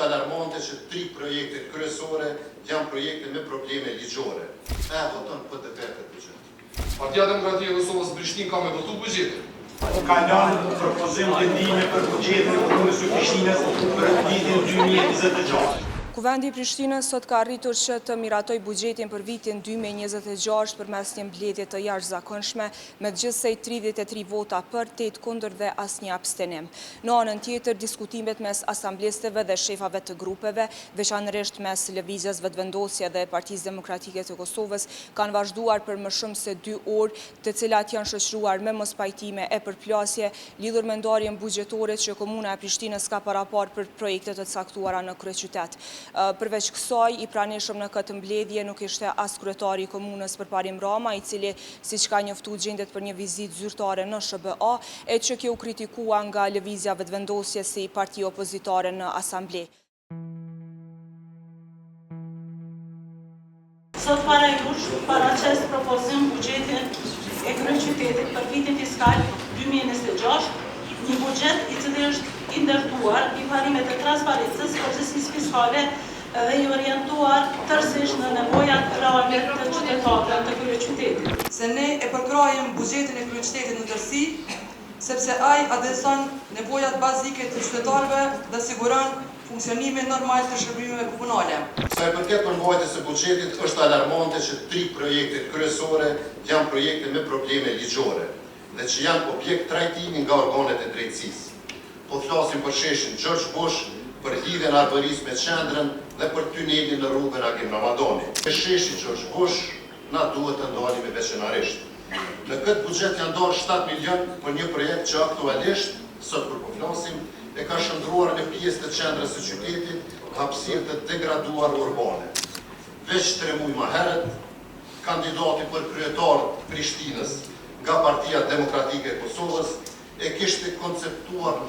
alarmante që 3 projektet kryesore janë projekte me probleme ligjore. Voton për të vetë buxhet. Partia Demokratia e Kosovës Prishtinë ka me votu buxhetin. Ka lënë propozim të ndihme për buxhetin e Komunës së Prishtinës për vitin 2026. Kuvendi i Prishtinës sot ka arritur që të miratoj buxhetin për vitin 2026 përmes një mbledhje të jashtëzakonshme me gjithsej 33 vota për, 8 kundër dhe asnjë abstenim. Në anën tjetër, diskutimet mes asamblesteve dhe shefave të grupeve, veçanërisht mes Lëvizjes Vetëvendosje dhe Partisë Demokratike të Kosovës, kanë vazhduar për më shumë se 2 orë, të cilat janë shoqëruar me mospajtime e përplasje lidhur me ndarjen buxhetore që Komuna e Prishtinës ka parapar për projekte të caktuara në kryeqytet. Përveç kësaj, i pranishëm në këtë mbledhje nuk ishte as kryetari i komunës Përparim Rama, i cili, siç ka njoftuar, gjendet për një vizitë zyrtare në SBA, e që kjo u kritikua nga Lëvizja Vetëvendosje si parti opozitare në asamble. Sot para jush paraqes propozim buxhetin e kryeqytetit për vitin fiskal 2026, një buxhet i cili është i ndërtuar i parimet të transparencës, procesisë fiskale dhe i orientuar tërësisht në nevojat reale të qytetarëve të kryeqytetit. Se ne e përkrajmë buxhetin e kryeqytetit në tërësi, sepse ai adreson nevojat bazike të qytetarëve dhe siguron funksionimin normal të shërbimeve komunale. Sa i përket përmbajtjes së buxhetit, është alarmante që 3 projektet kryesore janë projekte me probleme ligjore dhe që janë objekt trajtimi nga organet e drejtësisë. Po flasim për sheshin George Bush, për lidhjen arbërisë me qendrën dhe për tunelin në rrugën Agim Ramadani. Me sheshi George Bush, na duhet të ndalemi veçanërisht. Në këtë buxhet janë ndarë 7 milion për një projekt që aktualisht, sot kur po flasim, e ka shndruar në pjesë të qendrës së qytetit hapësirë të degraduar urbane. Veç 3 muaj më herët, kandidati për kryetar të Prishtinës nga Partia Demokratike e Kosovës e kishte konceptuar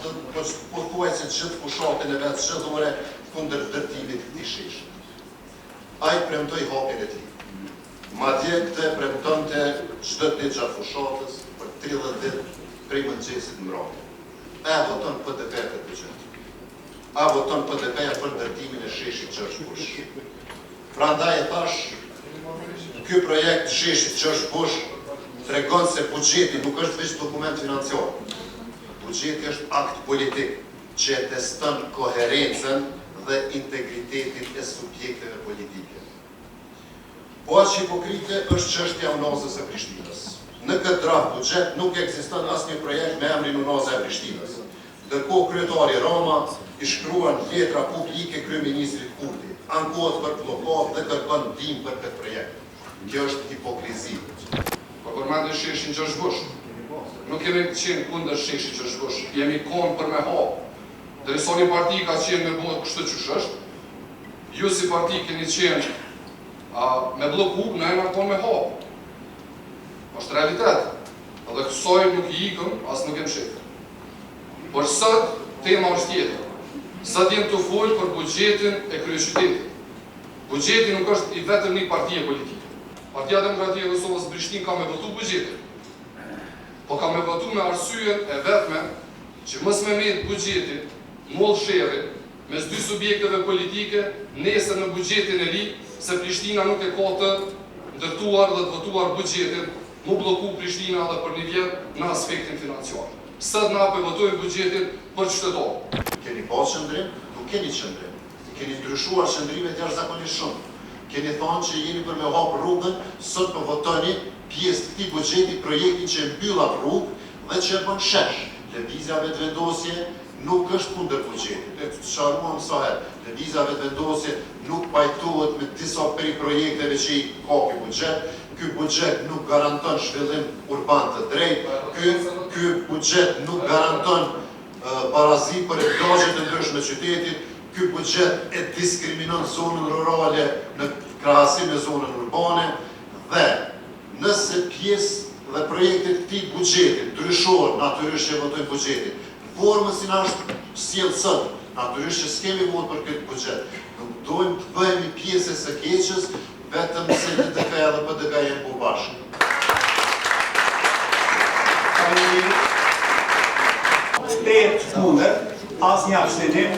pothuajse gjithë fushatën e vetë zgjedhore kundër ndërtimit të këtij sheshi. Ai premtoi hapjen e tij. Madje këtë premtonte çdo ditë gjatë fushatës për 30 ditë prej mëngjesit mbrapa. Voton për të vetë buxhet. Voton për të vetë për ndërtimin e sheshit George Bush. Prandaj e thash, ky projekt sheshit George Bush tregon se buxheti nuk është vetëm dokument financiar. Buxheti është akt politik që e teston koherencën dhe integritetin e subjekteve politike. Po aq hipokrite është çështja e unazës së Prishtinës. Në këtë draft buxhet nuk ekziston asnjë projekt me emrin Unaza e Prishtinës. Ndërkohë kryetari Rama i shkruan letra publike kryeministrit Kurti, ankohet për bllokat dhe kërkon ndihmë për këtë projekt. Kjo është hipokrizi. Po përmendë sheshin George Bush. Nuk kemi qenë kundër sheshit George Bush, jemi konë për me hapë. Derisa një parti ka qenë me bëhet kështë qysh është, ju si parti keni qenë me bloku, ne na konë me hapë. Është realitet. Edhe kësaj nuk i ikëm, as nuk e mshefë. Por sot, tema është tjetër. Sot jenë të folë për buxhetin e kryeqytetit. Buxheti nuk është i vetëm një partie politike. Partia Demokratia e Kosovës Prishtinë ka me votu buxhetin, po ka me votu me arsyen e vetme që mos me met buxhetin, moll sherri, mes 2 subjekteve politike, nesër në buxhetin e ri, se Prishtina nuk e ka të ndërtuar dhe të votuar buxhetin, mu bloku Prishtina dhe për një vjet në aspektin financiar. Sot na po votojmë buxhetin për qytetarë. Keni pas qëndrim? Nuk keni qëndrim. Keni ndryshuar qëndrimet jashtëzakonisht shumë. Keni thonë që jeni për me hapë rrugën, sot për votoni pjesë të këtij buxheti projektin që mbyll atë rrugë dhe që e bën shesh. Lëvizja Vetëvendosje nuk është kundër buxhetit. E sqaruam sa herë. Lëvizja Vetëvendosje nuk pajtohet me disa prej projekteve që i ka ky buxhet. Ky buxhet nuk garanton zhvillim urban të drejtë. Ky buxhet nuk garanton barazi për lagje të ndryshme të qytetit. Ky buxhet e diskriminon zonën rurale në krahasim me zonën urbane dhe nëse pjesë dhe projektet të këtij buxheti ndryshohen, natyrisht që votojmë buxhetin. Formën si na është sjell sot, natyrisht që s'kemi votë për këtë buxhet. Nuk dojmë të bëhemi pjesë së keqes, vetëm se DDK-ja dhe PDK janë po bashkë. Kundër, asnjë abstenim,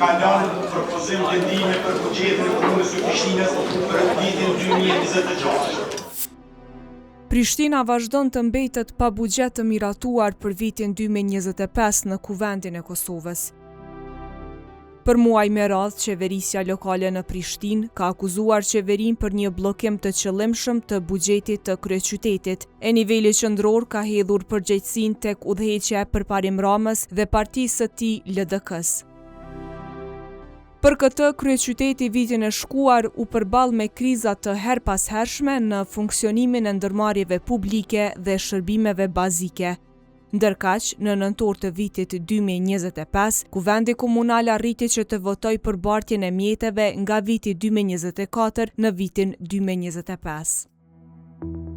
ka lënë propozim të ndihme për buxhetin e Komunës së Prishtinës për vitin 2026. Prishtina vazhdon të mbetet pa buxhet të miratuar për vitin 2025 në Kuvendin e Kosovës. Për muaj me radhë, qeverisja lokale në Prishtinë ka akuzuar qeverinë për një bllokim të qëllimshëm të buxhetit të kryeqytetit. E niveli qendror ka hedhur përgjegjësinë tek udhëheqja e përparim Ramës dhe partisë së tij LDK-s. Për këtë, kryeqyteti vitin e shkuar u përball me kriza të herpashershme në funksionimin e ndërmarrjeve publike dhe shërbimeve bazike. Ndërkaq, në nëntor të vitit 2025, Kuvendi Komunal arriti që të votoj për bartjen e mjeteve nga viti 2024 në vitin 2025.